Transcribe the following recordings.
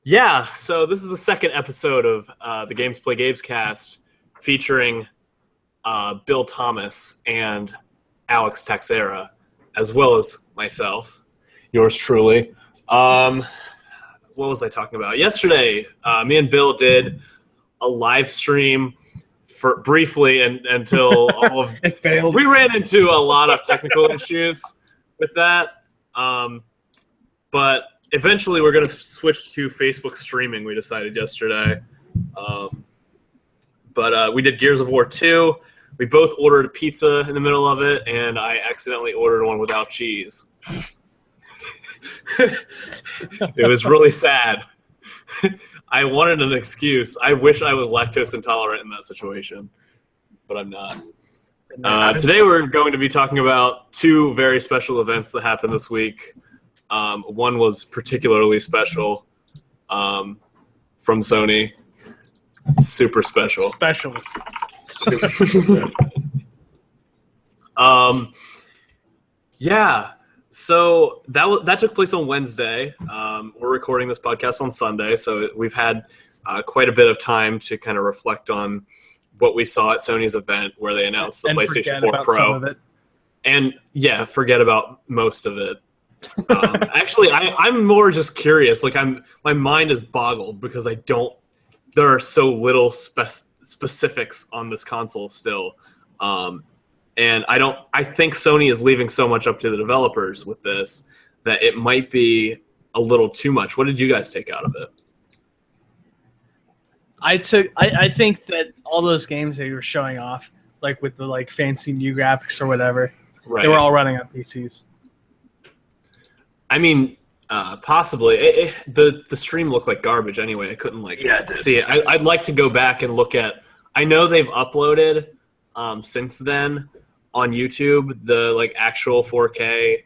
Yeah, so this is the second episode of the GamesPlayGabescast featuring Bill Thomas and Alex Taxiera, as well as myself, yours truly. What was I talking about? Yesterday, me and Bill did a live stream for briefly until all of it failed. We ran into a lot of technical issues with that, but eventually we're going to switch to Facebook streaming, we decided yesterday. But we did Gears of War 2. We both ordered a pizza in the middle of it, and I accidentally ordered one without cheese. It was really sad. I wanted an excuse. I wish I was lactose intolerant in that situation, but I'm not. Today we're going to be talking about two very special events that happened this week. One was particularly special from Sony. Super special. Special. Yeah. So that took place on Wednesday. We're recording this podcast on Sunday, so we've had quite a bit of time to kind of reflect on what we saw at Sony's event where they announced the PlayStation 4 Pro. And yeah, forget about most of it. Actually, I'm more just curious. Like my mind is boggled because there are so little specifics on this console still. And I think Sony is leaving so much up to the developers with this that it might be a little too much. What did you guys take out of it? I think that all those games they were showing off, like with the fancy new graphics or whatever, right, they were all running on PCs. I mean, possibly. The stream looked like garbage anyway. I couldn't see it. I'd like to go back and look at. I know they've uploaded since then on YouTube the actual 4K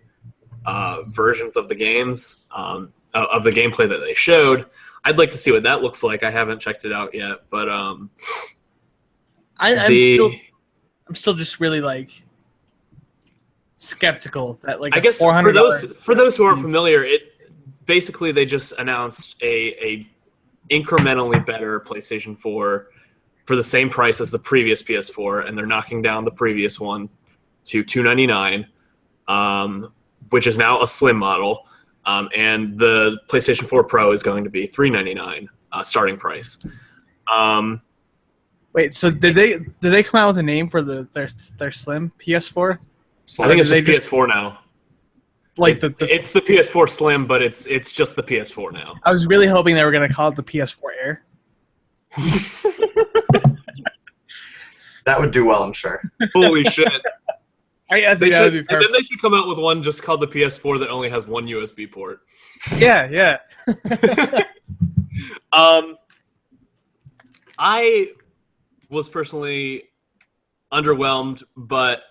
versions of the games of the gameplay that they showed. I'd like to see what that looks like. I haven't checked it out yet, but I'm still just really skeptical that I guess for those who aren't familiar, basically they just announced a incrementally better PlayStation 4 for the same price as the previous PS4, and they're knocking down the previous one to $299, which is now a slim model, and the PlayStation 4 Pro is going to be $399 starting price. Wait, so did they come out with a name for their slim PS4? I think it's just PS4 now. It's the PS4 Slim, but it's just the PS4 now. I was really hoping they were going to call it the PS4 Air. That would do well, I'm sure. Holy shit. I think that would be perfect. And then they should come out with one just called the PS4 that only has one USB port. Yeah. I was personally underwhelmed, but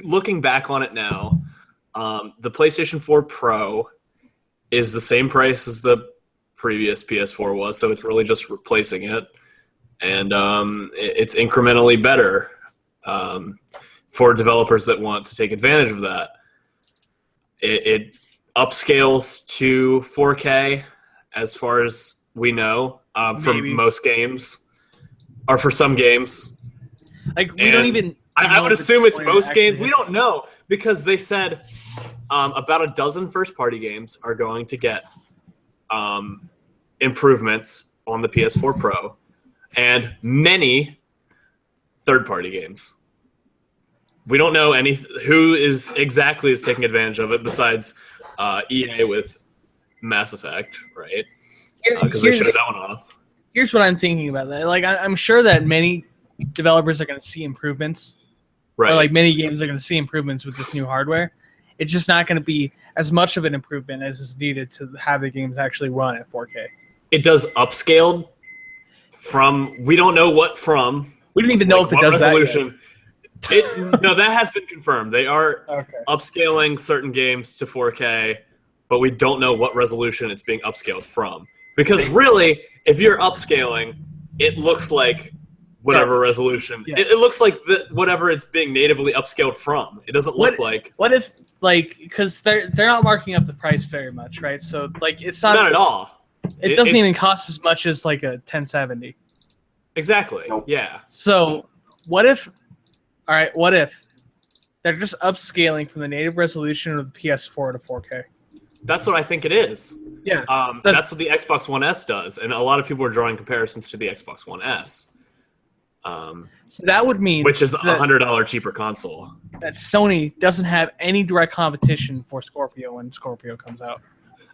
looking back on it now, the PlayStation 4 Pro is the same price as the previous PS4 was, so it's really just replacing it. And it's incrementally better for developers that want to take advantage of that. It upscales to 4K as far as we know for most games, or for some games. We don't even... I would assume it's most games. We don't know because they said about a dozen first-party games are going to get improvements on the PS4 Pro, and many third-party games. We don't know who is taking advantage of it besides EA with Mass Effect, right? Because they showed that one off. Here's what I'm thinking about that. I'm sure that many developers are going to see improvements. Right. Or many games are going to see improvements with this new hardware. It's just not going to be as much of an improvement as is needed to have the games actually run at 4K. It does upscale from, we don't know what from. We don't even know if it does resolution. No, that has been confirmed. They are upscaling certain games to 4K, but we don't know what resolution it's being upscaled from. Because really, if you're upscaling, it looks like whatever resolution. Yeah. It looks like whatever it's being natively upscaled from. It doesn't look like... What if, because they're not marking up the price very much, right? So, it's not... Not at all. It doesn't even cost as much as like a 1070. Exactly. Nope. Yeah. So what if they're just upscaling from the native resolution of the PS4 to 4K? That's what I think it is. Yeah. That's what the Xbox One S does, and a lot of people are drawing comparisons to the Xbox One S. So that would mean which is a $100 cheaper console. That Sony doesn't have any direct competition for Scorpio when Scorpio comes out.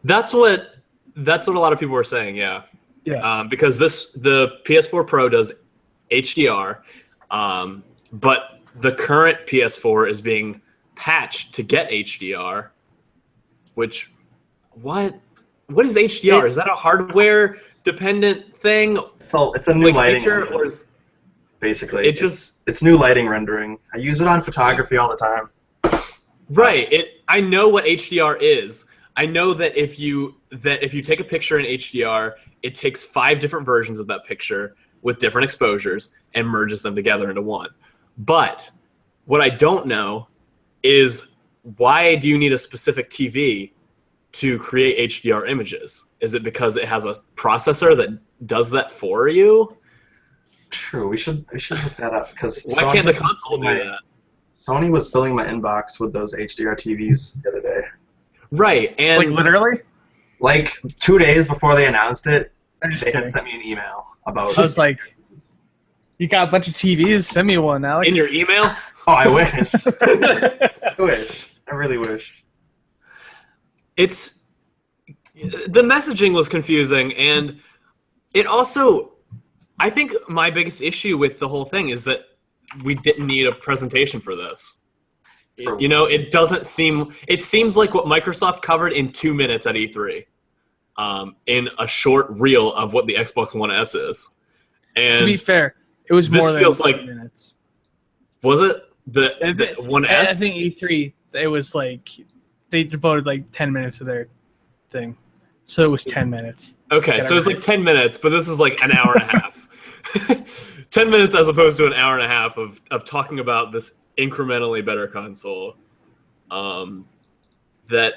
That's what a lot of people were saying. Yeah. Yeah. Because the PS4 Pro does HDR, but the current PS4 is being patched to get HDR. Which, what is HDR? Is that a hardware dependent thing? So it's a new lighting feature, engine, or is basically. it's new lighting rendering. I use it on photography all the time. right? I know what HDR is. I know that if you take a picture in HDR, it takes 5 different versions of that picture with different exposures and merges them together into one. But what I don't know is, why do you need a specific TV to create HDR images? Is it because it has a processor that does that for you? True. We should look that up, because why can't the console do that? Sony was filling my inbox with those HDR TVs the other day. Right, and like literally, like 2 days before they announced it, just they had kidding. sent me an email about. I was like, "You got a bunch of TVs? Send me one, Alex." in your email. Oh, I wish. I wish. I really wish. The messaging was confusing, and it also, I think my biggest issue with the whole thing is that we didn't need a presentation for this. You know, it seems like what Microsoft covered in 2 minutes at E3, in a short reel of what the Xbox One S is. And to be fair, it was more than 2 minutes. Was it the One S? I think E3, it was like they devoted like 10 minutes of their thing, so it was 10 minutes. Okay, so it's like 10 minutes, but this is like an hour and a half. 10 minutes as opposed to an hour and a half of talking about this incrementally better console. That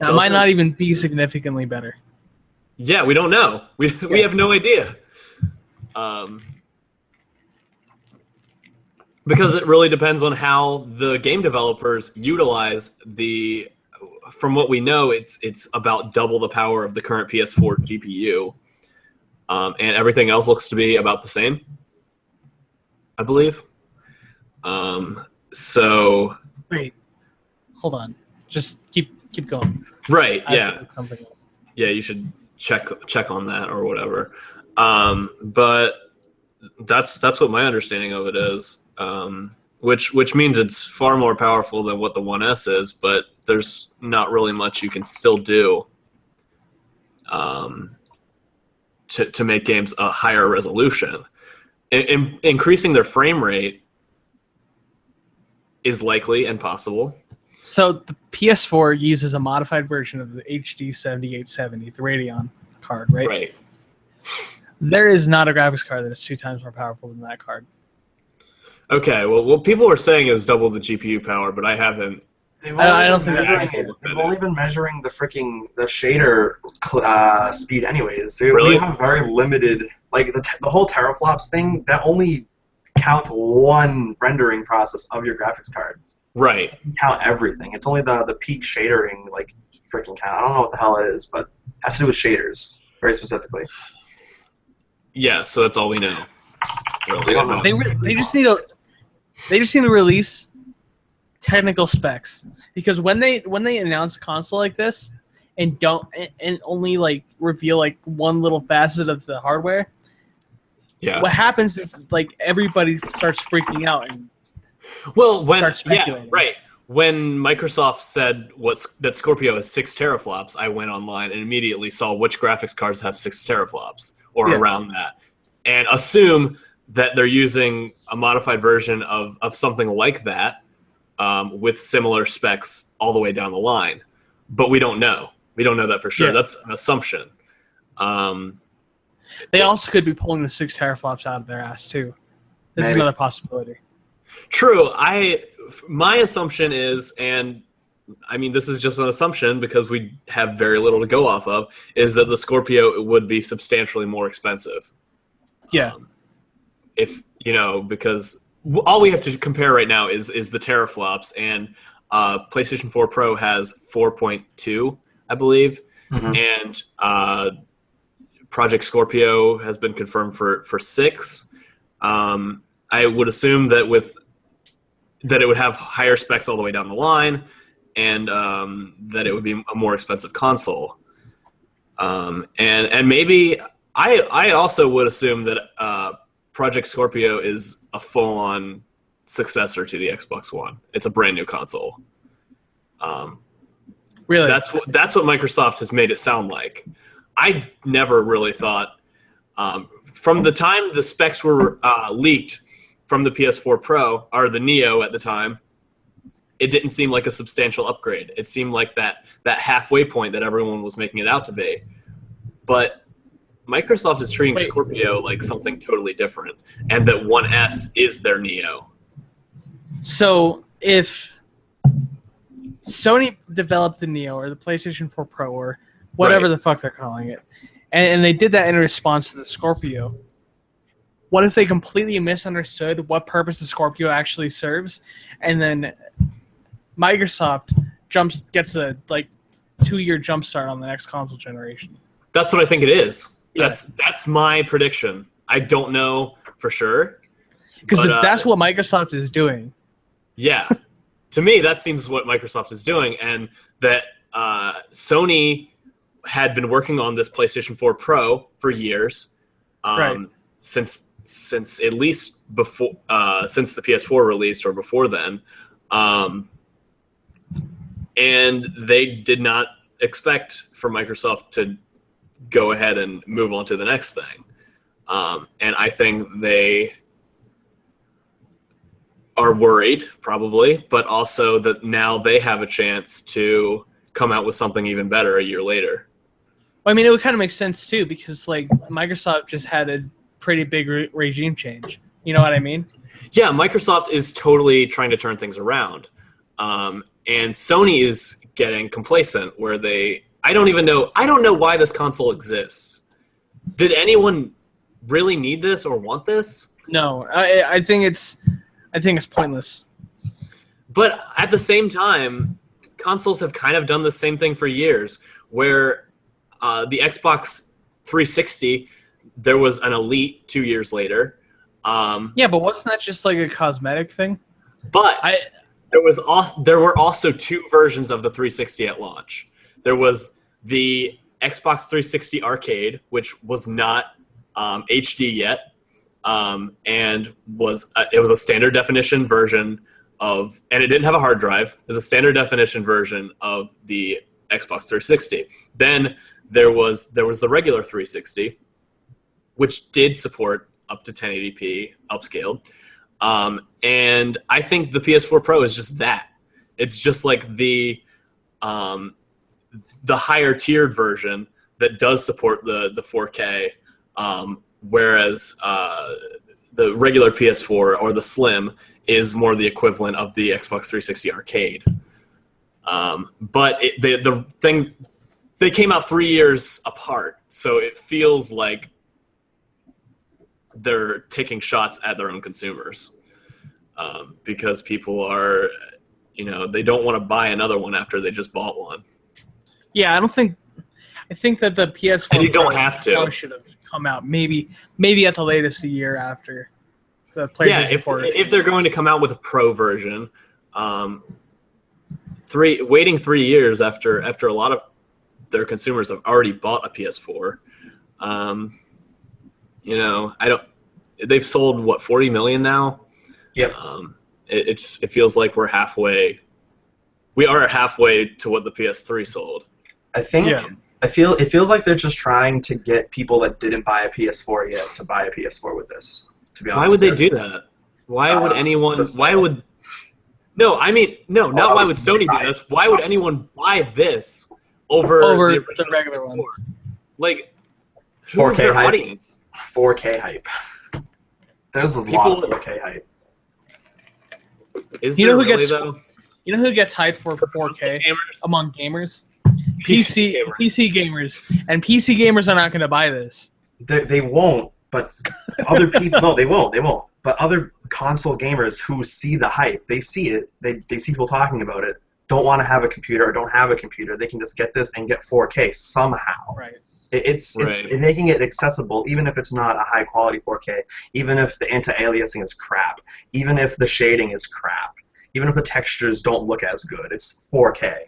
might not even be significantly better. Yeah, we don't know. We have no idea. Because it really depends on how the game developers utilize the. From what we know, it's about double the power of the current PS4 GPU, and everything else looks to be about the same, I believe. So wait, hold on. Just keep going. Right. Yeah. Something. Yeah, you should check on that or whatever. But that's what my understanding of it is. Which means it's far more powerful than what the One S is, but there's not really much you can still do to make games a higher resolution. Increasing their frame rate is likely and possible. So the PS4 uses a modified version of the HD 7870, the Radeon card, right? Right. There is not a graphics card that is 2 times more powerful than that card. Okay, well, what people are saying is double the GPU power, but I haven't. I don't think that's They've only been measuring the shader speed anyways. So really? We have very limited, like the whole teraflops thing, that only counts one rendering process of your graphics card. Right. It doesn't count everything. It's only the peak shadering, like, freaking count. I don't know what the hell it is, but it has to do with shaders, very specifically. Yeah, so that's all we know. Really. They just need to release technical specs, because when they announce a console like this and only like reveal like one little facet of the hardware, what happens is like everybody starts freaking out and starts speculating. Right. When Microsoft said that Scorpio has 6 teraflops, I went online and immediately saw which graphics cards have 6 teraflops or around that, and assume that they're using a modified version of something like that, with similar specs all the way down the line. But we don't know. We don't know that for sure. Yeah. That's an assumption. They also could be pulling the 6 teraflops out of their ass, too. That's another possibility. True. My assumption is, and I mean, this is just an assumption because we have very little to go off of, is that the Scorpio would be substantially more expensive. Yeah. Because all we have to compare right now is the teraflops, and PlayStation 4 Pro has 4.2, I believe, and Project Scorpio has been confirmed for 6. I would assume that it would have higher specs all the way down the line, and that it would be a more expensive console. And maybe I also would assume that Project Scorpio is a full-on successor to the Xbox One. It's a brand new console. Really? That's what Microsoft has made it sound like. I never really thought, from the time the specs were leaked from the PS4 Pro, or the Neo at the time, it didn't seem like a substantial upgrade. It seemed like that halfway point that everyone was making it out to be. But Microsoft is treating Scorpio like something totally different, and that 1S is their Neo. So if Sony developed the Neo or the PlayStation 4 Pro or whatever the fuck they're calling it, and they did that in response to the Scorpio, what if they completely misunderstood what purpose the Scorpio actually serves, and then Microsoft gets a 2-year jump start on the next console generation? That's what I think it is. Yeah. That's my prediction. I don't know for sure. Because if that's what Microsoft is doing. Yeah. To me, that seems what Microsoft is doing, and that Sony had been working on this PlayStation 4 Pro for years, since at least before since the PS4 released or before then, and they did not expect for Microsoft to go ahead and move on to the next thing, and I think they are worried, probably, but also that now they have a chance to come out with something even better a year later. Well, I mean, it would kind of make sense too, because Microsoft just had a pretty big regime change. You know what I mean? Yeah, Microsoft is totally trying to turn things around, and Sony is getting complacent. Where I don't know why this console exists. Did anyone really need this or want this? No, I think it's pointless. But at the same time, consoles have kind of done the same thing for years, where the Xbox 360, there was an Elite 2 years later. Yeah, but wasn't that just like a cosmetic thing? But there were also 2 versions of the 360 at launch. There was the Xbox 360 Arcade, which was not HD yet, and it was a standard definition version of, and it didn't have a hard drive. It was a standard definition version of the Xbox 360. Then there was the regular 360, which did support up to 1080p upscaled. And I think the PS4 Pro is just that. It's just like the higher tiered version that does support the 4K, whereas the regular PS4 or the Slim is more the equivalent of the Xbox 360 Arcade. But they came out 3 years apart, so it feels like they're taking shots at their own consumers, because people are, they don't want to buy another one after they just bought one. Yeah, I think that the PS4 and you don't have to. Should have come out maybe at the latest a year after the PlayStation 4. If they're going to come out with a Pro version, waiting 3 years after a lot of their consumers have already bought a PS4. They've sold 40 million now. Yep. It feels like we're halfway. We are halfway to what the PS3 sold. I think. Yeah. It feels like they're just trying to get people that didn't buy a PS4 yet to buy a PS4 with this. To be honest. Why would they do that? Why would anyone? Why would? No, I mean no. Not why would Sony do this? Why would anyone buy this over the regular one? Like, who's their audience? 4K hype. There's a lot of 4K hype. Is there really, though? You know who gets hyped for 4K among gamers? PC gamers. And PC gamers are not going to buy this. They won't, but other people... No, they won't. But other console gamers who see the hype, they see it, they see people talking about it, don't want to have a computer or don't have a computer. They can just get this and get 4K somehow. Right. It's making it accessible, even if it's not a high-quality 4K, even if the anti-aliasing is crap, even if the shading is crap, even if the textures don't look as good. It's 4K.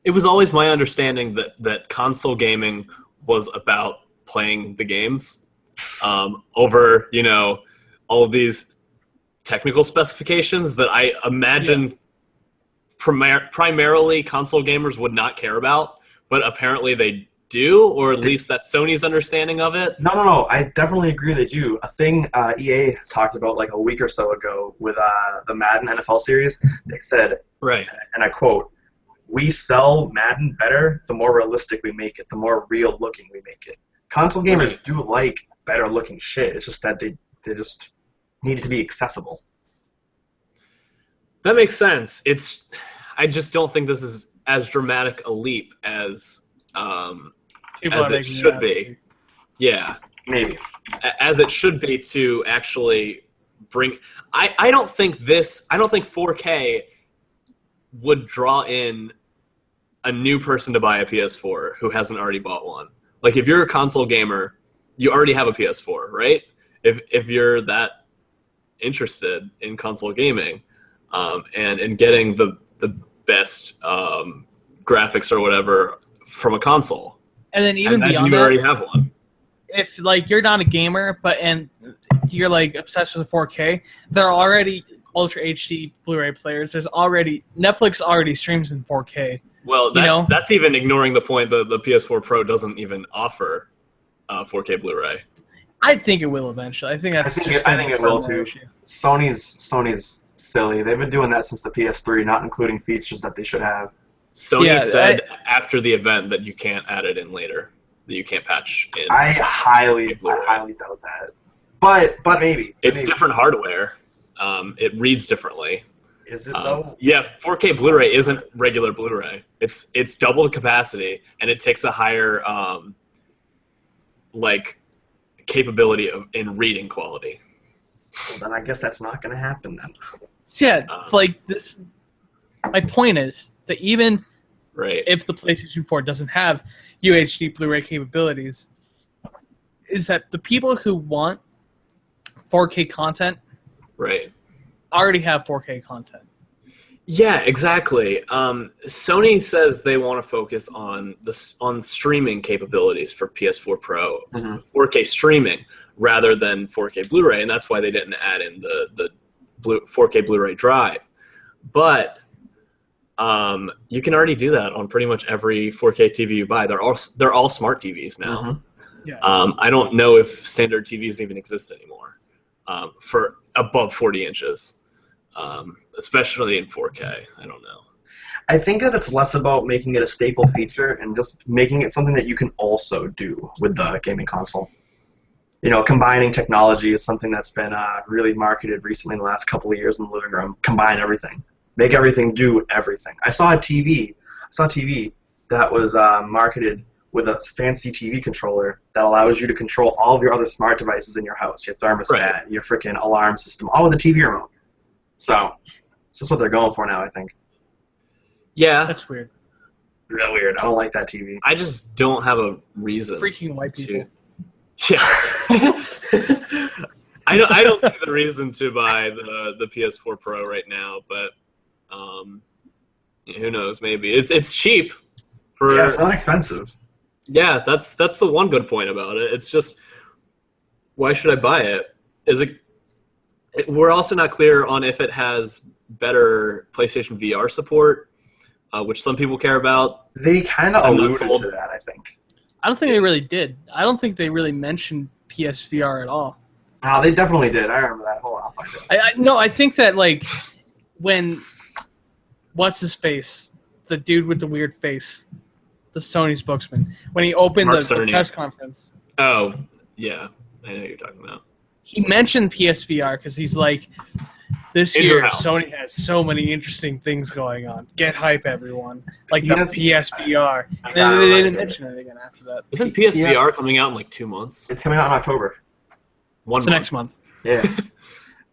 It was always my understanding that console gaming was about playing the games over, all of these technical specifications that I imagine primarily console gamers would not care about, but apparently they do, or at least that's Sony's understanding of it. No. I definitely agree they do. A thing EA talked about like a week or so ago with the Madden NFL series, they said, right, and I quote, "We sell Madden better the more realistic we make it, the more real looking we make it." Console gamers do like better looking shit. It's just that they just need it to be accessible. That makes sense. I just don't think this is as dramatic a leap as it should be. Yeah. Maybe. As it should be to actually bring... I don't think 4K would draw in a new person to buy a PS4 who hasn't already bought one. Like, if you're a console gamer, you already have a PS4, right? If you're that interested in console gaming and in getting the best graphics or whatever from a console. And then even beyond you already have one. If you're not a gamer and you're obsessed with 4K, there are already Ultra HD Blu-ray players. Netflix already streams in 4K. Well, that's even ignoring the point that the PS4 Pro doesn't even offer 4K Blu-ray. I think it will eventually. I think it will too. Issue. Sony's silly. They've been doing that since the PS3, not including features that they should have. Sony said after the event that you can't add it in later, that you can't patch in. I highly doubt that. But maybe. It's different hardware. It reads differently. Is it though? Yeah, 4K Blu-ray isn't regular Blu-ray. It's double the capacity, and it takes a higher capability in reading quality. Well, then I guess that's not going to happen then. So yeah, this. My point is that even if the PlayStation 4 doesn't have UHD Blu-ray capabilities, is that the people who want 4K content already have 4K content. Yeah, exactly. Sony says they want to focus on streaming capabilities for PS4 Pro, 4K streaming rather than 4K Blu-ray, and that's why they didn't add in the 4K Blu-ray drive. But you can already do that on pretty much every 4K TV you buy. They're all smart TVs now. Yeah. I don't know if standard TVs even exist anymore for above 40 inches. Especially in 4K. I don't know. I think that it's less about making it a staple feature and just making it something that you can also do with the gaming console. Combining technology is something that's been really marketed recently in the last couple of years in the living room. Combine everything. Make everything do everything. I saw a TV that was marketed with a fancy TV controller that allows you to control all of your other smart devices in your house, your thermostat, your freaking alarm system, all with a TV remote. So, it's just what they're going for now, I think. Yeah. That's weird. Real weird. I don't like that TV. I just don't have a reason. Freaking white people. Yeah. I don't see the reason to buy the PS4 Pro right now, but who knows? Maybe it's cheap. It's not expensive. Yeah, that's the one good point about it. It's just, why should I buy it? We're also not clear on if it has better PlayStation VR support, which some people care about. They kind of alluded to that, I think. I don't think they really did. I don't think they really mentioned PSVR at all. Oh, they definitely did. I remember that. Hold on. No, I think that when what's his face, the dude with the weird face, the Sony spokesman, when he opened the press conference. Oh, yeah, I know who you're talking about. he mentioned PSVR because he's like, this year Sony has so many interesting things going on. Get hype, everyone! Like the PSVR. And then they didn't mention it again after that. Isn't PSVR coming out in like 2 months? It's coming out in October. Next month. Yeah.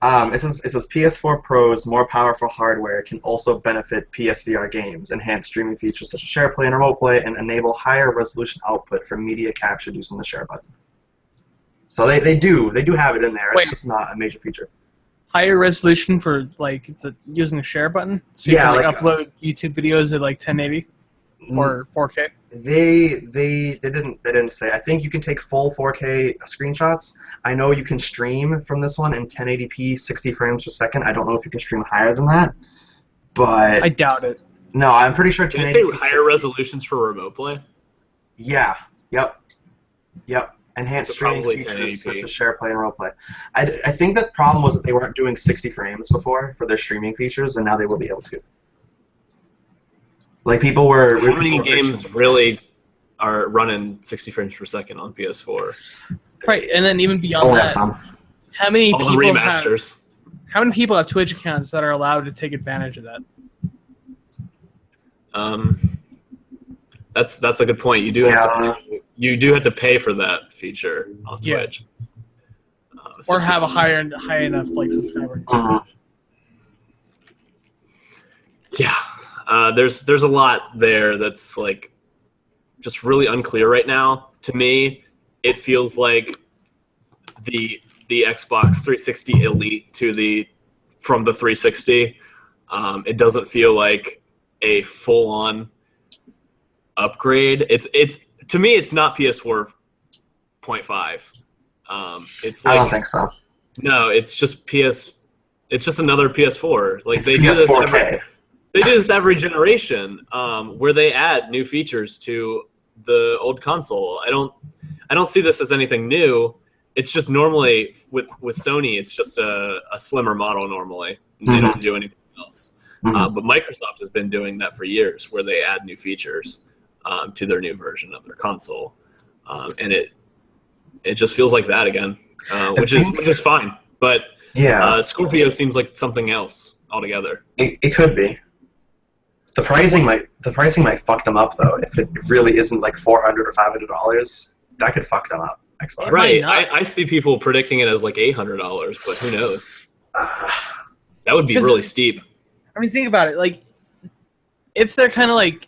It says PS4 Pro's more powerful hardware can also benefit PSVR games, enhance streaming features such as share play and remote play, and enable higher resolution output for media captured using the share button. So they do have it in there. It's just not a major feature. Higher resolution for like using the share button, so you can upload YouTube videos at like 1080 or 4K. They didn't say. I think you can take full 4K screenshots. I know you can stream from this one in 1080p 60 frames per second. I don't know if you can stream higher than that, but I doubt it. No, I'm pretty sure. Did you say higher resolutions for remote play? Yeah. Yep. Enhanced streaming features such as share play and role play. I think the problem was that they weren't doing 60 frames before for their streaming features, and now they will be able to. Like people were. How many games really are running 60 frames per second on PS4? Right, and then even beyond that, how many people remasters? How many people have Twitch accounts that are allowed to take advantage of that? That's a good point. You do have to pay for that feature on Twitch. Or have a high enough subscriber. Yeah. There's a lot there that's like just really unclear right now. To me, it feels like the Xbox 360 Elite from the 360. It doesn't feel like a full-on upgrade. It's to me, it's not PS4.5. It's like, I don't think so. No, it's just It's just another PS4. Like they do this every generation, where they add new features to the old console. I don't see this as anything new. It's just normally with Sony, it's just a slimmer model normally. They don't do anything else. But Microsoft has been doing that for years, where they add new features to their new version of their console, and it just feels like that again, which is fine. But Scorpio seems like something else altogether. It could be. The pricing might fuck them up though. If it really isn't like $400 or $500, that could fuck them up. Xbox. Right. I see people predicting it as like $800, but who knows? That would be really steep. I mean, think about it. Like, if they're kind of like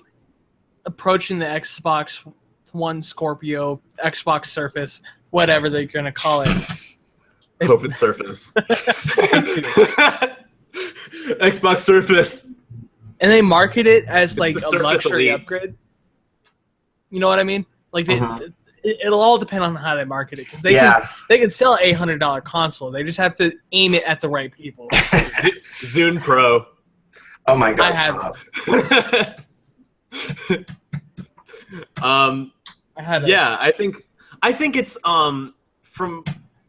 approaching the Xbox One Scorpio, Xbox Surface, whatever they're gonna call it. Hope it's Surface. Xbox Surface. And they market it as like a luxury upgrade. You know what I mean? Like it'll all depend on how they market it, because they can sell an $800 console. They just have to aim it at the right people. Zune Pro. Oh my God! I think it's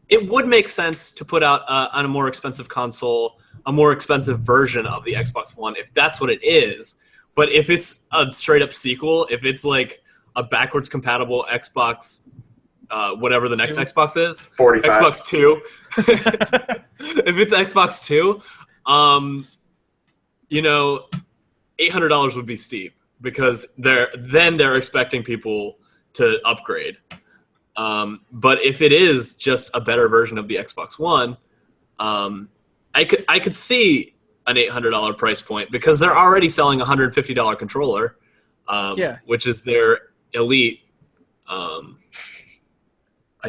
it would make sense to put out on a more expensive console, a more expensive version of the Xbox One, if that's what it is. But if it's a straight up sequel, if it's like a backwards compatible Xbox, whatever the next Xbox is, 45. Xbox 2. If it's Xbox 2, $800 would be steep, because they're expecting people to upgrade. But if it is just a better version of the Xbox One, I could see an $800 price point, because they're already selling a $150 controller, which is their Elite. I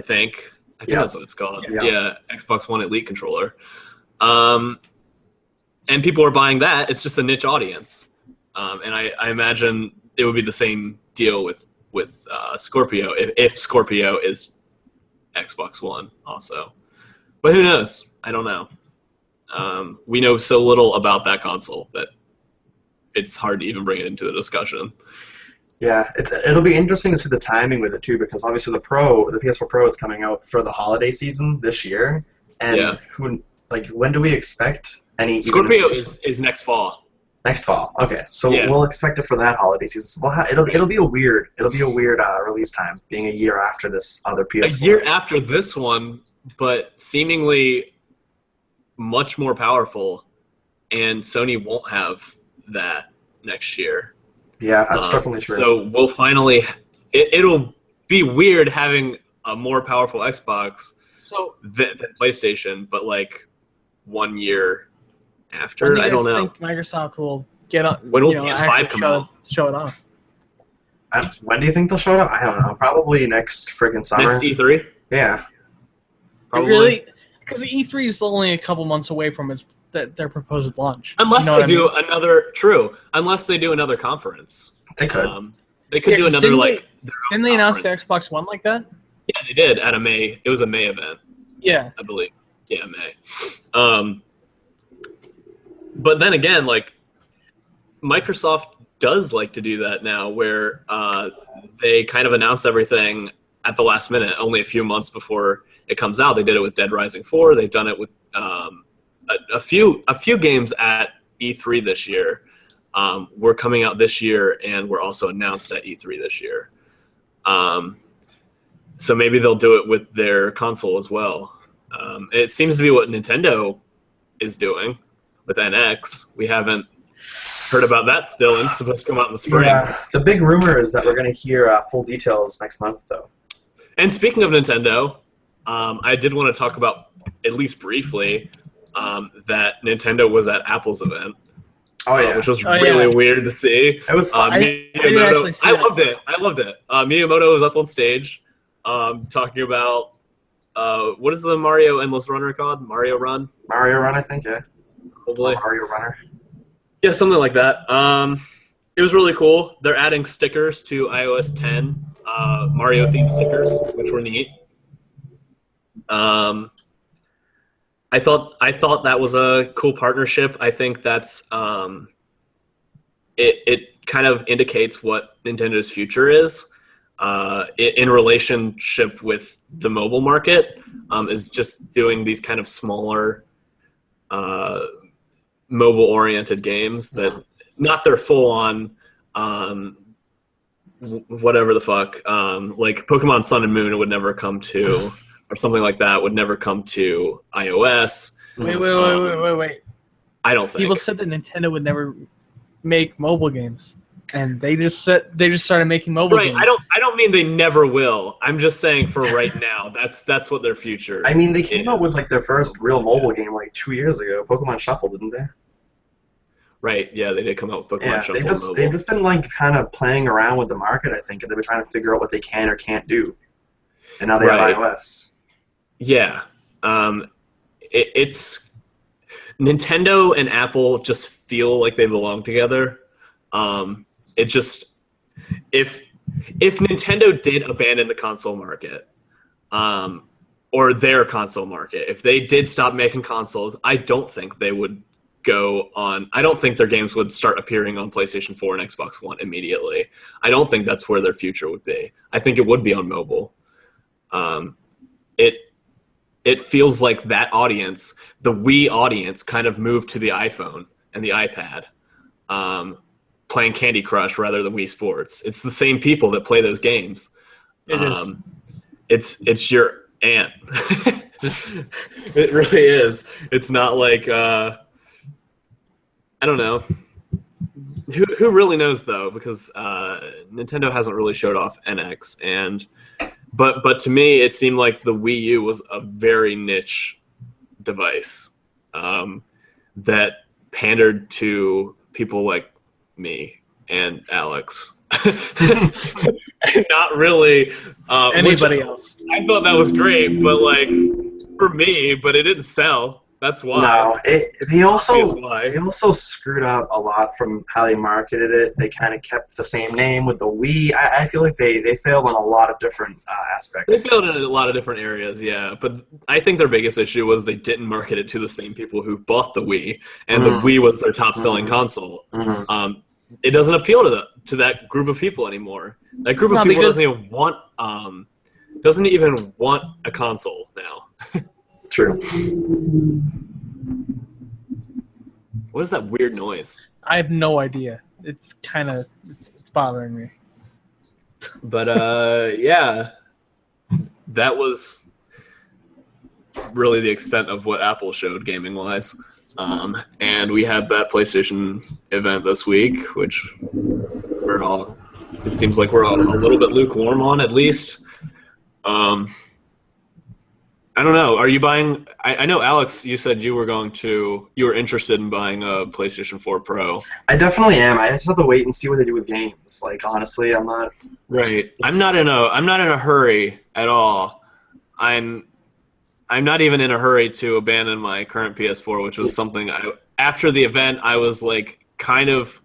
think that's what it's called. Yeah, Xbox One Elite controller. And people are buying that. It's just a niche audience, and I imagine it would be the same deal with Scorpio if Scorpio is Xbox One also. But who knows? I don't know. We know so little about that console that it's hard to even bring it into the discussion. Yeah, it'll be interesting to see the timing with it too, because obviously the PS4 Pro is coming out for the holiday season this year, and when do we expect any? Scorpio is next fall. Next fall. Okay, so Yeah. we'll expect it for that holiday season. So it'll be a weird release time, being a year after this other PS4. A year after this one, but seemingly much more powerful, and Sony won't have that next year. Yeah, that's definitely true. So we'll finally. It'll be weird having a more powerful Xbox than PlayStation, but like 1 year after. When do you I don't guys know. think Microsoft will get on? When will PS5 come out? Show it off. When do you think they'll show it up? I don't know. Probably next friggin' summer. Next E3? Yeah. Probably. Really? Because the E3 is only a couple months away from their proposed launch. Unless they do another. True. Unless they do another conference. They could. They could do another Didn't they announce the Xbox One like that? Yeah, they did at a May. It was a May event. Yeah, I believe. Yeah, May. But then again, like Microsoft does like to do that now, where they kind of announce everything at the last minute, only a few months before it comes out. They did it with Dead Rising 4. They've done it with a few games at E3 this year. We're coming out this year, and we're also announced at E3 this year. So maybe they'll do it with their console as well. It seems to be what Nintendo is doing with NX. We haven't heard about that still, and it's supposed to come out in the spring. Yeah, the big rumor is that we're going to hear full details next month, though. And speaking of Nintendo, I did want to talk about, at least briefly, that Nintendo was at Apple's event. Oh yeah, which was really weird to see. It was fun. I loved it. I loved it. Miyamoto was up on stage, talking about what is the Mario Endless Runner called? Mario Run. Mario Run, I think. Yeah. Probably. Mario Runner. Yeah, something like that. It was really cool. They're adding stickers to iOS 10, Mario-themed stickers, which were neat. I thought that was a cool partnership. I think that's it kind of indicates what Nintendo's future is in relationship with the mobile market, is just doing these kind of smaller mobile-oriented games that not their full-on whatever the fuck, like Pokemon Sun and Moon would never come to, or something like that would never come to iOS. Wait. I don't think. People said that Nintendo would never make mobile games, and they just started making mobile games. I don't mean they never will. I'm just saying for right now, that's what their future. I mean, they came out with like their first real mobile game like 2 years ago, Pokemon Shuffle, didn't they? Right. Yeah, they did come out with Pokemon Shuffle. They've just been like kind of playing around with the market, I think, and they've been trying to figure out what they can or can't do. And now they have iOS. Yeah. It's Nintendo and Apple just feel like they belong together. It just if Nintendo did abandon the console market, or their console market, if they did stop making consoles, I don't think they would go on. I don't think their games would start appearing on PlayStation 4 and Xbox One immediately. I don't think that's where their future would be. I think it would be on mobile. It feels like that audience, the Wii audience, kind of moved to the iPhone and the iPad, playing Candy Crush rather than Wii Sports. It's the same people that play those games. It is. It's your aunt. It really is. It's not like I don't know. Who really knows though? Because Nintendo hasn't really showed off NX, and but to me, it seemed like the Wii U was a very niche device that pandered to people like me and Alex. Not really anybody else. I thought that was great, but like for me, but it didn't sell. That's why. No, they also screwed up a lot from how they marketed it. They kind of kept the same name with the Wii. I feel like they failed on a lot of different aspects. They failed in a lot of different areas, yeah. But I think their biggest issue was they didn't market it to the same people who bought the Wii, and the Wii was their top-selling console. It doesn't appeal to that group of people anymore. That group of people doesn't even want a console now. True. What is that weird noise? I have no idea. It's bothering me. But yeah, that was really the extent of what Apple showed gaming wise. And we had that PlayStation event this week, which it seems like we're all a little bit lukewarm on, at least. I don't know. Are you buying? I know, Alex, you said you were interested in buying a PlayStation 4 Pro. I definitely am. I just have to wait and see what they do with games. Like, honestly, I'm not. Right. I'm not in a hurry at all. I'm not even in a hurry to abandon my current PS4, which was something after the event I was like kind of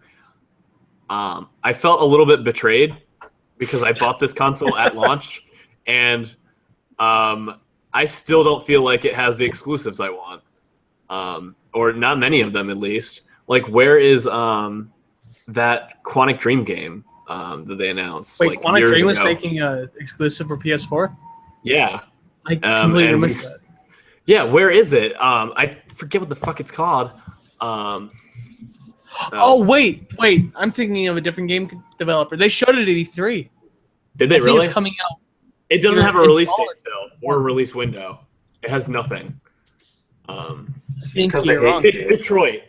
I felt a little bit betrayed because I bought this console at launch, and I still don't feel like it has the exclusives I want, or not many of them at least. Like, where is that Quantic Dream game that they announced? Wait, like Quantic years Dream was ago? making an exclusive for PS4? Yeah. I completely missed that. Yeah, where is it? I forget what the fuck it's called. Oh, wait. I'm thinking of a different game developer. They showed it at E3. Did they really? It's coming out. It doesn't have a release date still, or a release window. It has nothing. I think Because you're wrong. Detroit.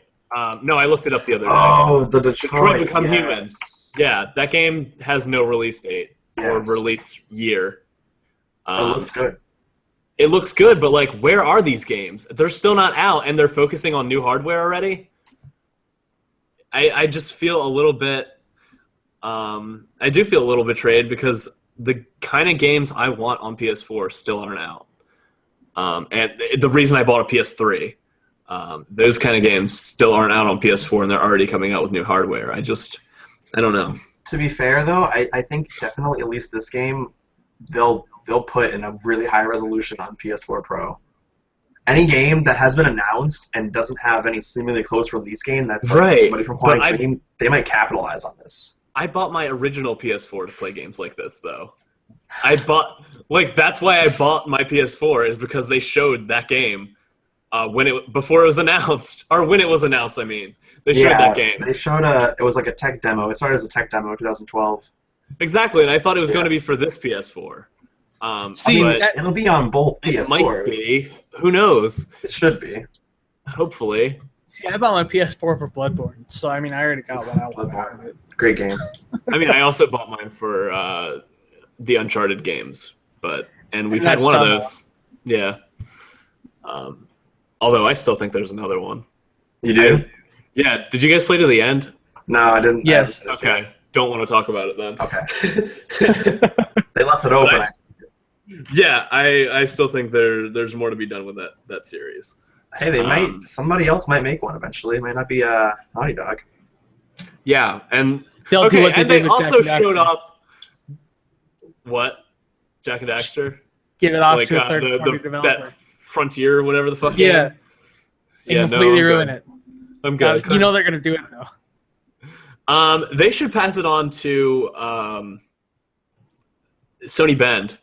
No, I looked it up the other day. Oh, the Detroit Become yes. Human. Yeah, that game has no release date or release year. It looks good. It looks good, but like, where are these games? They're still not out, and they're focusing on new hardware already. I just feel a little bit. I do feel a little betrayed because the kind of games I want on PS4 still aren't out. And the reason I bought a PS3, those kind of games still aren't out on PS4, and they're already coming out with new hardware. I don't know. To be fair, though, I think definitely at least this game, they'll put in a really high resolution on PS4 Pro. Any game that has been announced and doesn't have any seemingly close release game that's like right. somebody from Quantic Dream, they might capitalize on this. I bought my original PS4 to play games like this, though. That's why I bought my PS4, is because they showed that game before it was announced, or when it was announced. I mean, they showed that game. They showed it was like a tech demo. It started as a tech demo in 2012. Exactly, and I thought it was going to be for this PS4. It'll be on both PS4s. It might be. Who knows? It should be. Hopefully. See, I bought my PS4 for Bloodborne, so I mean, I already got what I wanted out of it. Great game. I mean, I also bought mine for the Uncharted games, and we've had one of those. Yeah. Although I still think there's another one. You do? Yeah. Did you guys play to the end? No, I didn't. Yes. Okay. Don't want to talk about it then. Okay. They left it open. Yeah, I still think there's more to be done with that series. Hey, they might. Somebody else might make one eventually. It might not be Naughty Dog. Yeah, and They'll do what they and did they with also Jack and showed Daxter. off what Jack and Daxter, Give it off like to a third-party developer. that Frontier or whatever the fuck. Yeah. game. They Yeah, completely no, ruin it. I'm good. You know they're gonna do it though. They should pass it on to Sony Bend,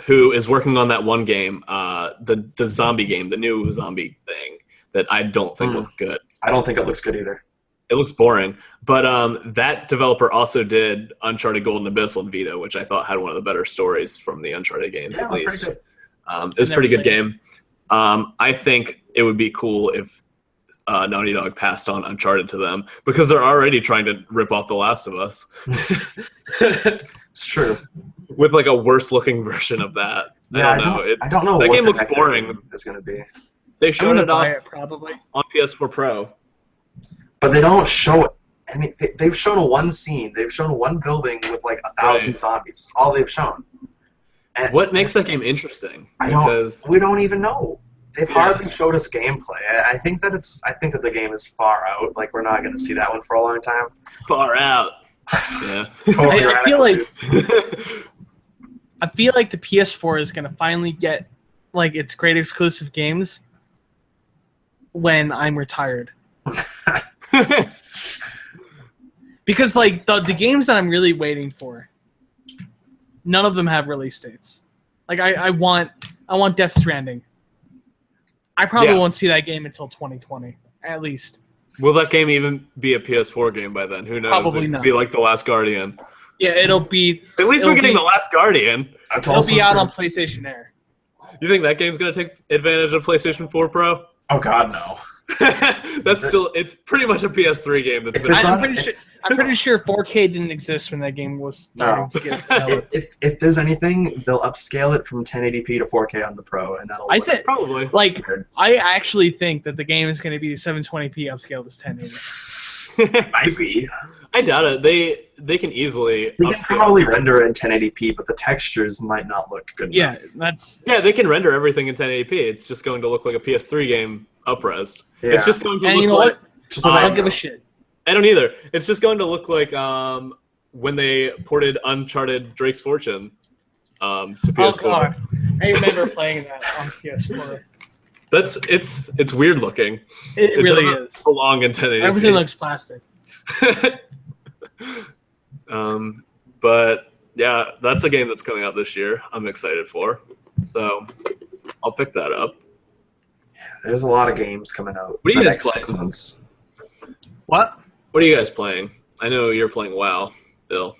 who is working on that one game, the zombie game, the new zombie thing that I don't think looks good. I don't think it looks good either. It looks boring. But that developer also did Uncharted Golden Abyss on Vita, which I thought had one of the better stories from the Uncharted games, at least. It was a pretty good game. I think it would be cool if Naughty Dog passed on Uncharted to them, because they're already trying to rip off The Last of Us. It's true. With like a worse looking version of that. Yeah, I don't know. That what game the looks heck boring. It's gonna be. They showed it off probably on PS4 Pro. But they don't show it. I mean, they've shown one scene. They've shown one building with like 1,000 zombies. All they've shown. And what makes that game interesting? We don't even know. They've hardly showed us gameplay. I think that the game is far out. Like, we're not going to see that one for a long time. Far out. Yeah. I feel like the PS4 is going to finally get like its great exclusive games when I'm retired. Because like the games that I'm really waiting for, none of them have release dates. Like I want Death Stranding. I probably won't see that game until 2020 at least. Will that game even be a PS4 game by then? Who knows? Probably It not. could be like The Last Guardian. Yeah, it'll be. At least we're getting The Last Guardian. It'll be out on PlayStation Air. You think that game's gonna take advantage of PlayStation 4 Pro? Oh God, no. It's pretty much a PS3 game. I'm pretty sure 4K didn't exist when that game was starting to get developed. If there's anything, they'll upscale it from 1080p to 4K on the Pro, and that'll. I think probably. Like, I actually think that the game is going to be 720p upscaled to 1080. Might be. I doubt it. They can easily. They can probably render it in 1080p, but the textures might not look good enough. They can render everything in 1080p. It's just going to look like a PS3 game up-resed. Yeah. It's just going to and look you know like. What? I don't give a shit. I don't either. It's just going to look like when they ported Uncharted Drake's Fortune to PS4. Oh God, I remember playing that on PS4. It's weird looking. It really is. Belong in 1080p. Everything looks plastic. But yeah, that's a game that's coming out this year. I'm excited for. So I'll pick that up. Yeah, there's a lot of games coming out. What are you guys playing? 6 months. What? What are you guys playing? I know you're playing WoW, Bill.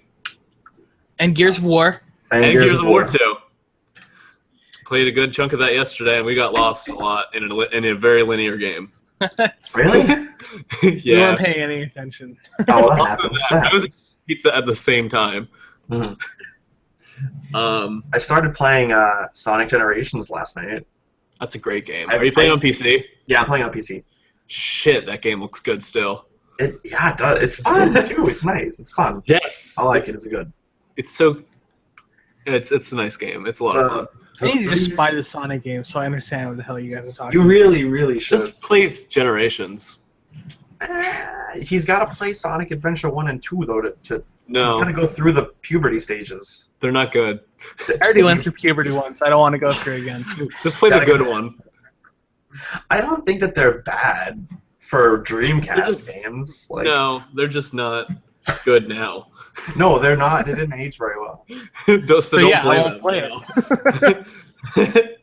And Gears of War. And Gears of War 2. Played a good chunk of that yesterday, and we got lost a lot in a very linear game. Really? Yeah. You weren't paying any attention. Oh, what happened? I was eating pizza at the same time. Mhm. Um, I started playing Sonic Generations last night. That's a great game. Are you playing on PC? Yeah, I'm playing on PC. Shit, that game looks good still. Yeah, it does. It's fun too. It's nice. It's fun. Yes. I like it. It's good. It's so. It's a nice game. It's a lot of fun. I need to just buy the Sonic game so I understand what the hell you guys are talking You about. really, really should. Just play Generations. He's got to play Sonic Adventure 1 and 2 though to No, he's got to go through the puberty stages. they're not good. I already went through puberty once. I don't want to go through it again. Just play the Gotta good go. one. I don't think that they're bad for Dreamcast They're just- games. Like, No, they're just not good now. no, they're not. They didn't age very well. Don't yeah, play I them. won't play now.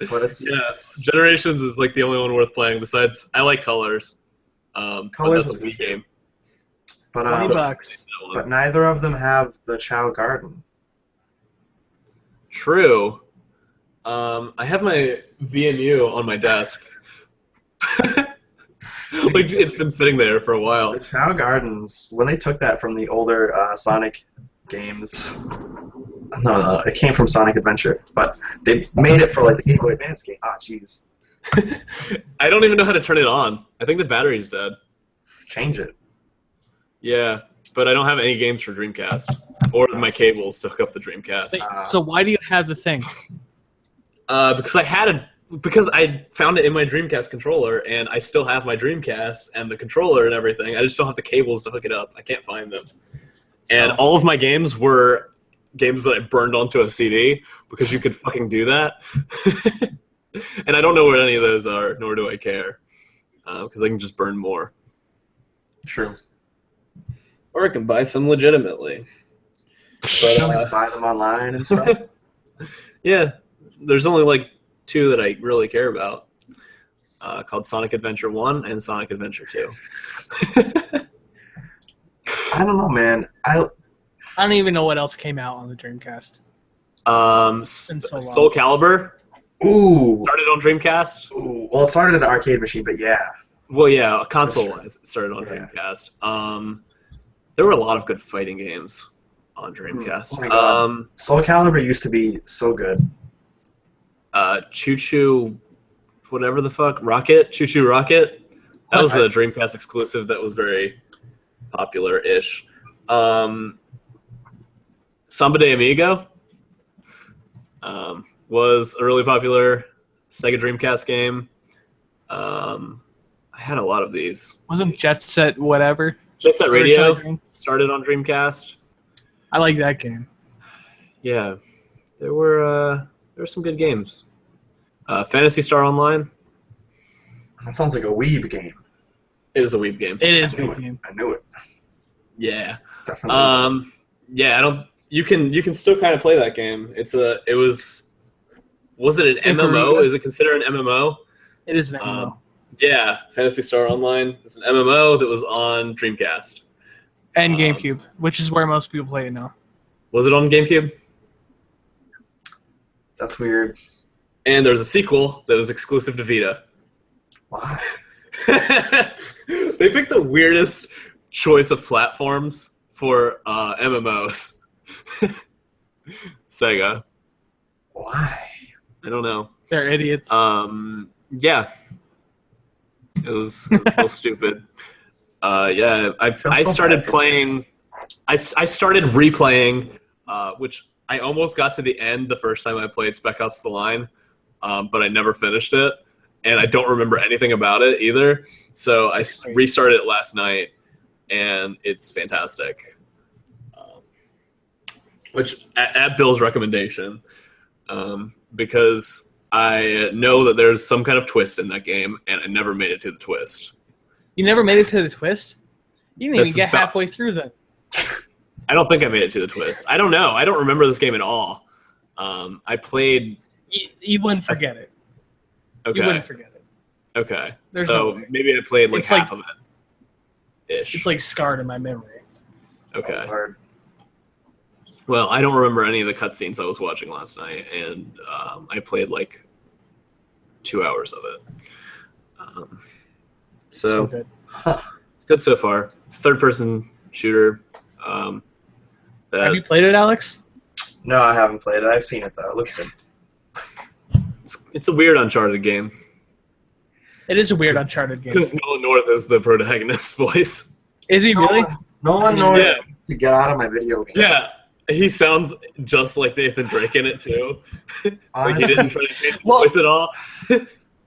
But it's Yeah, Generations is like the only one worth playing. Besides, I like Colors. But Colors that's a is Wii game. but $20. but neither of them have the Chow Garden. True. I have my VMU on my desk. Like it's been sitting there for a while. The Chow Gardens, when they took that from the older Sonic games, no, it came from Sonic Adventure, but they made it for like the Game Boy Advance game. Ah, jeez, I don't even know how to turn it on. I think the battery's dead. change it. Yeah, but I don't have any games for Dreamcast or my cables to hook up the Dreamcast. So why do you have the thing? Because I found it in my Dreamcast controller, and I still have my Dreamcast and the controller and everything. I just don't have the cables to hook it up. I can't find them. And all of my games were games that I burned onto a CD because you could fucking do that. And I don't know where any of those are, nor do I care, because I can just burn more. True. Or I can buy some legitimately. But, Buy them online and stuff. yeah, there's only like 2 that I really care about, called Sonic Adventure 1 and Sonic Adventure 2. I don't know, man. I don't even know what else came out on the Dreamcast. So long. Soul Calibur Ooh. started on Dreamcast. Ooh. Well, it started at an arcade machine, but yeah. Well, yeah, console-wise, it started on Yeah. Dreamcast. There were a lot of good fighting games on Dreamcast. Oh my God. Soul Calibur used to be so good. Choo Choo, whatever the fuck, Rocket? Choo Choo Rocket? That was a Dreamcast exclusive that was very popular-ish. Samba de Amigo was a really popular Sega Dreamcast game. I had a lot of these. Wasn't Jet Set whatever? Jet Set Radio started on Dreamcast. I like that game. Yeah, there were some good games. Phantasy Star Online. That sounds like a Weeb game. It is a Weeb game. It is a I knew good it. game. I knew it. Yeah. Definitely. Yeah. I don't. You can still kind of play that game. Was it an MMO? Is it considered an MMO? It is an MMO. Yeah, Phantasy Star Online. It's an MMO that was on Dreamcast. And GameCube, which is where most people play it now. Was it on GameCube? That's weird. And there's a sequel that was exclusive to Vita. Why? They picked the weirdest choice of platforms for MMOs. Sega. Why? I don't know. They're idiots. Yeah. It was real stupid. Yeah, I started playing. I started replaying, which I almost got to the end the first time I played Spec Ops: The Line, but I never finished it, and I don't remember anything about it either. So I restarted it last night, and it's fantastic. Which at Bill's recommendation, because I know that there's some kind of twist in that game, and I never made it to the twist. You never made it to the twist? You didn't even get halfway through then. I don't think I made it to the twist. I don't know. I don't remember this game at all. I played... You wouldn't forget it. Okay. You wouldn't forget it. Okay. There's so no maybe I played like half of it. Ish. It's like scarred in my memory. Okay. Well, I don't remember any of the cutscenes I was watching last night, and I played like 2 hours of it. So good. It's good so far. It's third-person shooter. Have you played it, Alex? No, I haven't played it. I've seen it though. It looks good. It's a weird Uncharted game. It is a weird Uncharted game. Because Nolan North is the protagonist's voice. Is he really? Nolan North to get out of my video game. Yeah. He sounds just like Nathan Drake in it too. Like he didn't try to change his voice at all.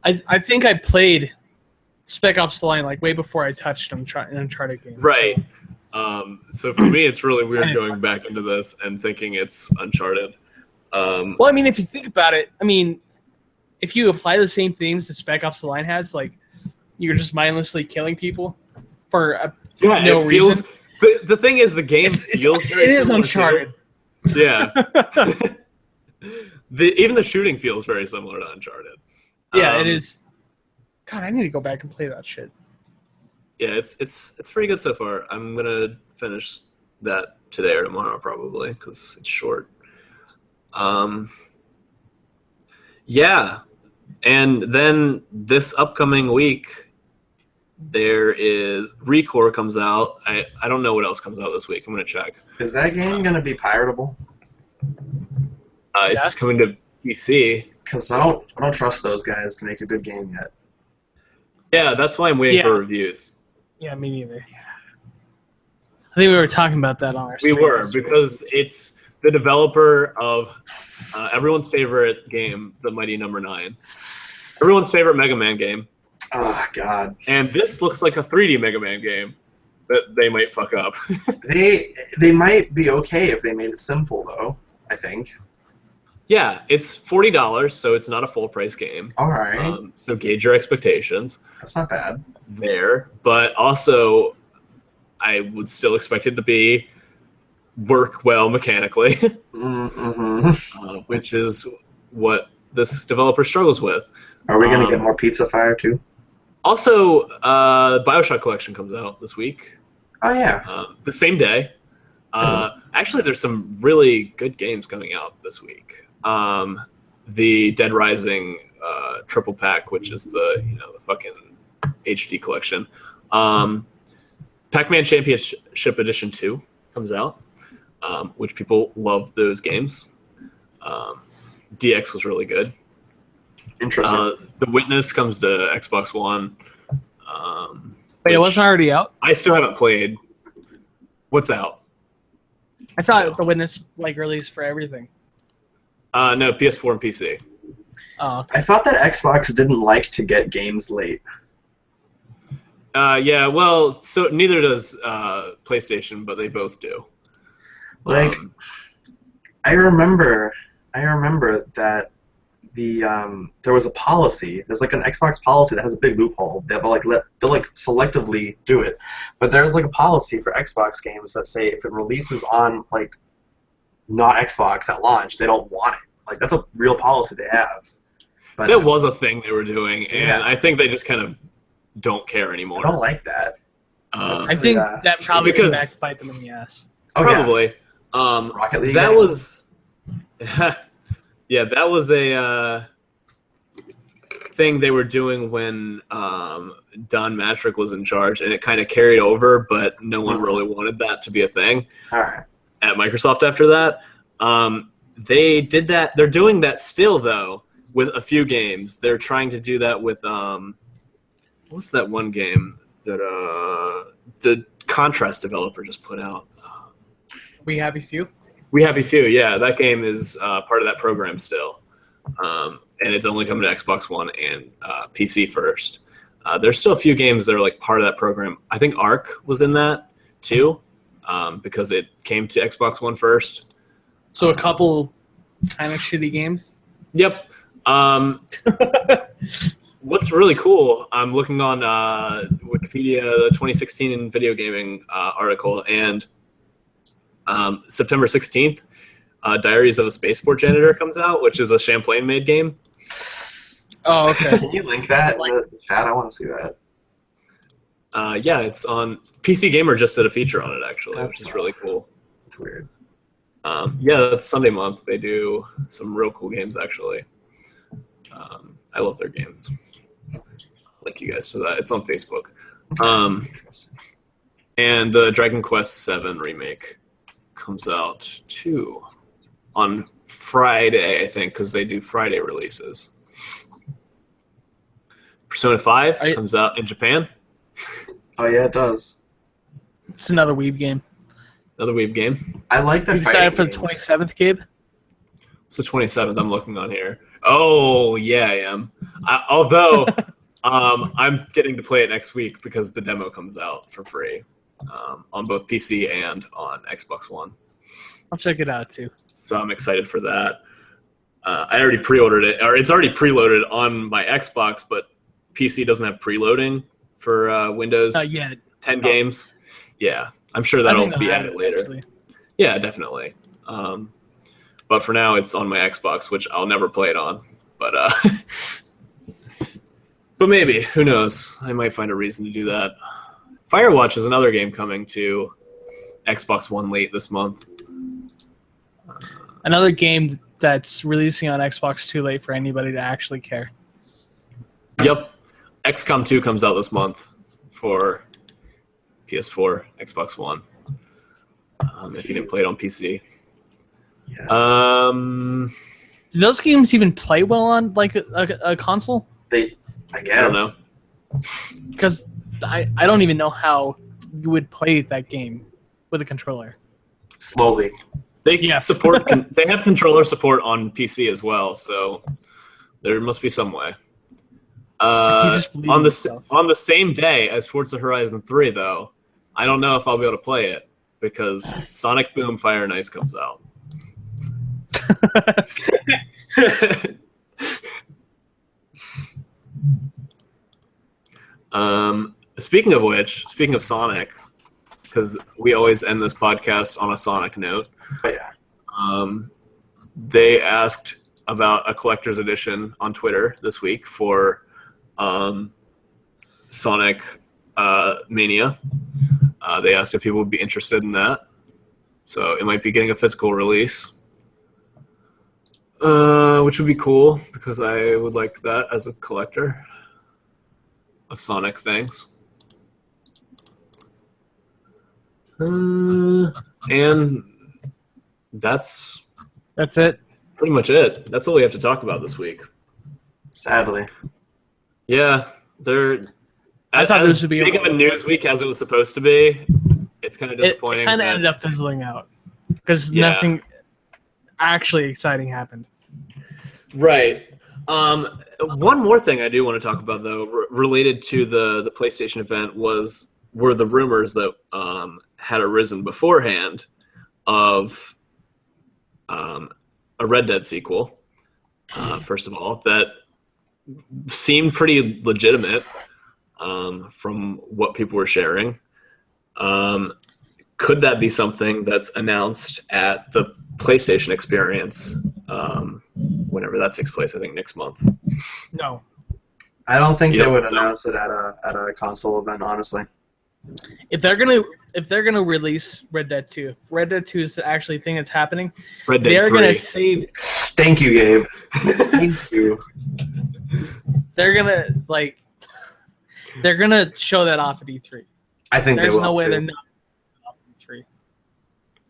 I think I played Spec Ops: The Line like way before I touched an Uncharted game. Right. So for me, it's really weird going back into this and thinking it's Uncharted. Well, I mean, if you think about it, I mean, if you apply the same themes that Spec Ops: The Line has, like you're just mindlessly killing people for no reason. The thing is, the game feels very similar. It is Uncharted. Yeah. Even the shooting feels very similar to Uncharted. Yeah, it is. God, I need to go back and play that shit. Yeah, it's pretty good so far. I'm gonna finish that today or tomorrow probably because it's short. Yeah, and then this upcoming week there is Recore comes out. I don't know what else comes out this week. I'm gonna check. Is that game gonna be piratable? It's coming to PC. Because I don't trust those guys to make a good game yet. Yeah, that's why I'm waiting for reviews. Yeah, me neither. I think we were talking about that on our stream. We were, because it's the developer of everyone's favorite game, The Mighty Number 9. Everyone's favorite Mega Man game. Oh, God. And this looks like a 3D Mega Man game that they might fuck up. They might be okay if they made it simple, though, I think. Yeah, it's $40, so it's not a full-price game. All right. So gauge your expectations. That's not bad. There, but also I would still expect it to work well mechanically, which is what this developer struggles with. Are we going to get more Pizza Fire, too? Also, BioShock Collection comes out this week. Oh, yeah. The same day. Actually, there's some really good games coming out this week. The Dead Rising triple pack, which is the fucking HD collection. Pac-Man Championship Edition 2 comes out, which people love those games. DX was really good. Interesting. The Witness comes to Xbox One. Wait, it wasn't already out? I still haven't played. What's out? I thought The Witness released for everything. No, PS4 and PC. Oh, okay. I thought that Xbox didn't like to get games late. Yeah, well, so neither does PlayStation, but they both do. I remember that there was a policy. There's an Xbox policy that has a big loophole. They'll selectively do it, but there's a policy for Xbox games that say if it releases on not Xbox at launch, they don't want it. That's a real policy they have. But that was a thing they were doing, and I think they just kind of don't care anymore. I don't like that. I think that probably comes back to bite them in the ass. Probably. Yeah. Rocket League. That was, yeah, that was a thing they were doing when Don Matrick was in charge, and it kind of carried over, but no one really wanted that to be a thing. All right. At Microsoft after that. They did that. They're doing that still, though, with a few games. They're trying to do that with what's that one game that the Contrast developer just put out? We Happy Few? We Happy Few, yeah. That game is part of that program still. And it's only coming to Xbox One and PC first. There's still a few games that are like part of that program. I think Ark was in that, too, because it came to Xbox One first. So a couple kind of shitty games? Yep. What's really cool, I'm looking on Wikipedia, the 2016 video gaming article, and September 16th, Diaries of a Spaceport Janitor comes out, which is a Champlain-made game. Oh, okay. Can you link that in the chat? I want to see that. Yeah, it's on PC Gamer. Just did a feature on it actually, which is really cool. It's weird. Yeah, that's Sunday month. They do some real cool games actually. I love their games. Link you guys to that. It's on Facebook. And the Dragon Quest VII remake comes out too on Friday, I think, because they do Friday releases. Persona 5 comes out in Japan. Oh yeah, it does. It's another Weeb game. Another Weeb game. I like the. You decided for the 27th, Gabe? It's the 27th. I'm looking on here. Oh yeah, I am. Although I'm getting to play it next week because the demo comes out for free on both PC and on Xbox One. I'll check it out too. So I'm excited for that. I already pre-ordered it, or it's already preloaded on my Xbox, but PC doesn't have preloading for Windows. Not yet. 10 games. Yeah, I'm sure that'll be added later. Actually. Yeah, definitely. But for now, it's on my Xbox, which I'll never play it on. But but maybe, who knows? I might find a reason to do that. Firewatch is another game coming to Xbox One late this month. Another game that's releasing on Xbox too late for anybody to actually care. Yep. XCOM 2 comes out this month for PS4, Xbox One. If you didn't play it on PC. Yes. Do those games even play well on like a console? I guess. I don't know. Because I don't even know how you would play that game with a controller. Slowly. They support. They have controller support on PC as well, so there must be some way. On the same day as Forza Horizon 3, though, I don't know if I'll be able to play it because Sonic Boom Fire and Ice comes out. Speaking of which, speaking of Sonic, because we always end this podcast on a Sonic note. Oh, yeah. They asked about a collector's edition on Twitter this week for Sonic Mania. They asked if people would be interested in that. So it might be getting a physical release, which would be cool because I would like that as a collector of Sonic things. And that's it. Pretty much it. That's all we have to talk about this week. Sadly. Yeah, I thought this would be big of a news week as it was supposed to be. It's kind of disappointing. It kind of ended up fizzling out because nothing actually exciting happened. Right. One more thing I do want to talk about, though, related to the PlayStation event, were the rumors that had arisen beforehand of a Red Dead sequel. First of all, that seemed pretty legitimate from what people were sharing. Could that be something that's announced at the PlayStation Experience whenever that takes place? I think next month. No. I don't think they would announce it at a console event, honestly. If they're gonna release Red Dead 2, if Red Dead 2 is actually a thing that's happening, they're gonna save. Thank you, Gabe. Thank you. They're gonna show that off at E3. I think there's they will, no way too. they're not off at E3.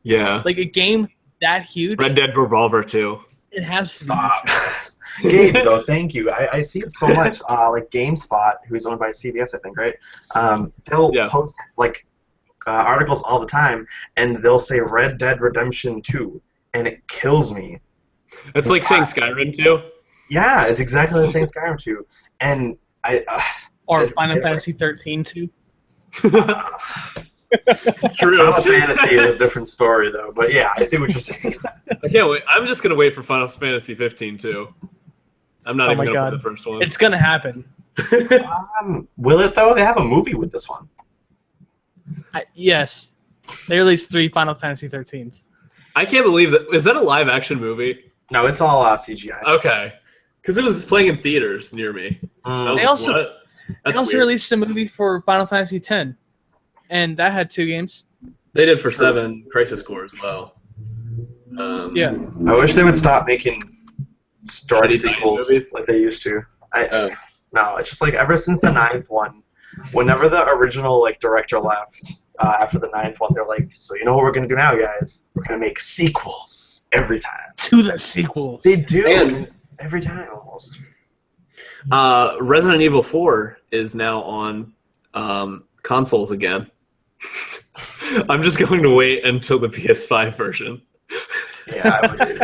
Yeah. Like a game that huge. Red Dead Revolver 2. It has to Stop. be E3. Gabe, though, thank you. I see it so much. Like GameSpot, who's owned by CBS, I think, right? They'll post like articles all the time, and they'll say Red Dead Redemption 2, and it kills me. It's like saying Skyrim 2. Yeah, it's exactly like saying Skyrim 2, and or Final Fantasy 13 2. True. Final Fantasy is a different story, though. But yeah, I see what you're saying. I can't wait. I'm just gonna wait for Final Fantasy 15 too. I'm not even gonna play the first one. It's gonna happen. Will it though? They have a movie with this one. Yes, they released 3 Final Fantasy 13s. I can't believe that. Is that a live action movie? No, it's all CGI. Okay, because it was playing in theaters near me. They also released a movie for Final Fantasy X, and that had 2 games. They did for 7 Crisis Core as well. Yeah. I wish they would stop making story sequels like they used to. No, it's just like ever since the 9th one, whenever the original like director left after the 9th one, they're like, so you know what we're gonna do now, guys? We're gonna make sequels every time. To the sequels. They do every time almost. Resident Evil 4 is now on consoles again. I'm just going to wait until the PS5 version. Yeah, I would do.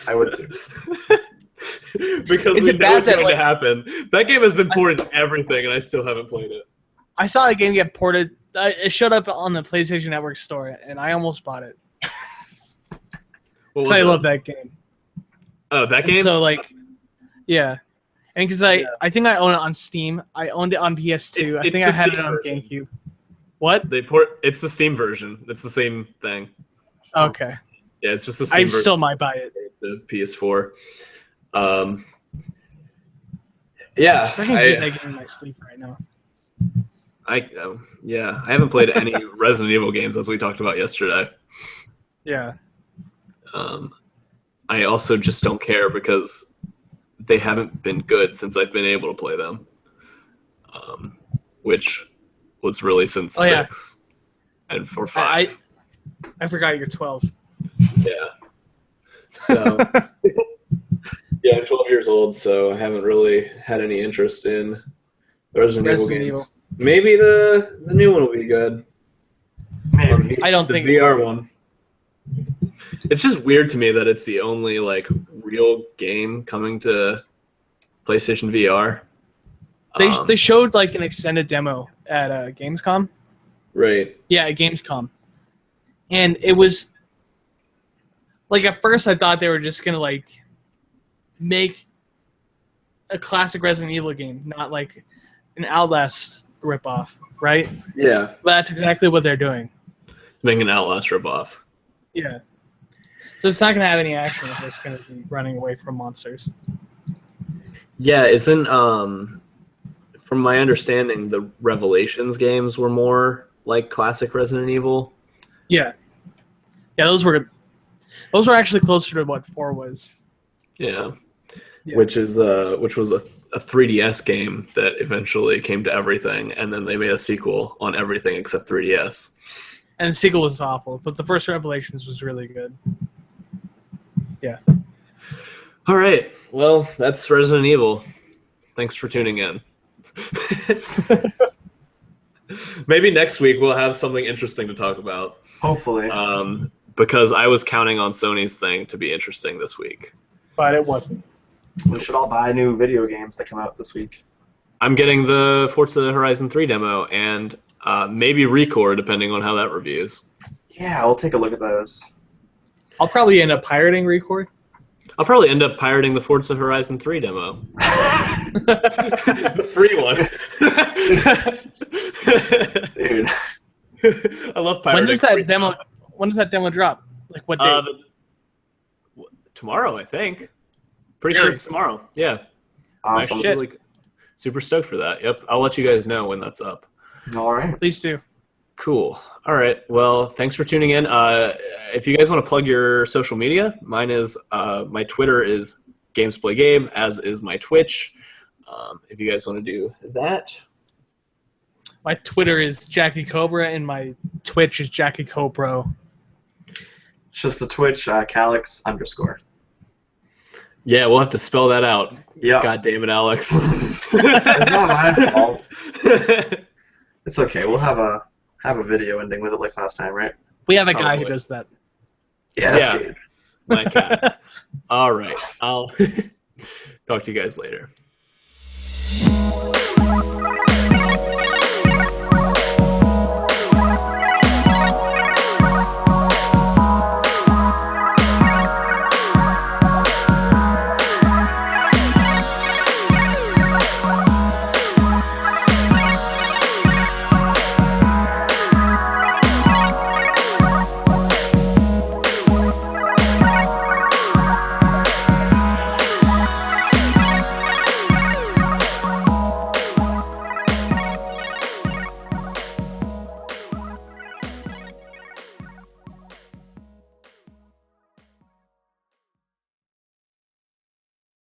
I would too. Because we know it's going to happen. That game has been ported to everything, and I still haven't played it. I saw a game get ported. It showed up on the PlayStation Network store, and I almost bought it. I love that game. Oh, that game? And so, yeah. And because I think I own it on Steam. I owned it on PS2. I think I had it on GameCube. What? It's the Steam version. It's the same thing. Okay. Yeah, it's just the same version. I still might buy it. The PS4. Yeah. So I can beat that game in my sleep right now. I haven't played any Resident Evil games, as we talked about yesterday. Yeah. I also just don't care because they haven't been good since I've been able to play them. Which was really since 6 and 4, 5. I forgot you're 12. Yeah. So yeah, I'm 12 years old, so I haven't really had any interest in the Resident Evil games. Maybe the new one will be good. Maybe. I don't think the VR one. It's just weird to me that it's the only like real game coming to PlayStation VR. They showed like an extended demo at Gamescom. Right. Yeah, at Gamescom. And it was like at first I thought they were just gonna like make a classic Resident Evil game, not like an Outlast ripoff, right? Yeah. But that's exactly what they're doing. Making an Outlast ripoff. Yeah. So it's not gonna have any action if it's gonna be running away from monsters. Yeah, isn't from my understanding the Revelations games were more like classic Resident Evil? Yeah. Yeah, those were actually closer to what 4 was. Yeah. Which was a 3DS game that eventually came to everything, and then they made a sequel on everything except 3DS. And the sequel was awful, but the first Revelations was really good. Yeah. All right. Well, that's Resident Evil. Thanks for tuning in. Maybe next week we'll have something interesting to talk about. Hopefully. Because I was counting on Sony's thing to be interesting this week. But it wasn't. We should all buy new video games that come out this week. I'm getting the Forza Horizon 3 demo and maybe Recore, depending on how that reviews. Yeah, we'll take a look at those. I'll probably end up pirating Recore. I'll probably end up pirating the Forza Horizon 3 demo. The free one. Dude. I love pirating. When does that demo drop? Like what day? Tomorrow, I think. Pretty sure it's tomorrow. Yeah. Awesome. Super stoked for that. Yep, I'll let you guys know when that's up. All right. Please do. Cool. All right. Well, thanks for tuning in. If you guys want to plug your social media, mine is my Twitter is GamesPlayGabe, as is my Twitch. If you guys want to do that. My Twitter is Jackie Cobra, and my Twitch is Jackie Cobro. It's just the Twitch, Calix_. Yeah, we'll have to spell that out. Yeah. God damn it, Alex. It's not my fault. It's okay. We'll have a video ending with it like last time, right? We have a guy who does that. Yeah, that's Gabe. My cat. All right. I'll talk to you guys later.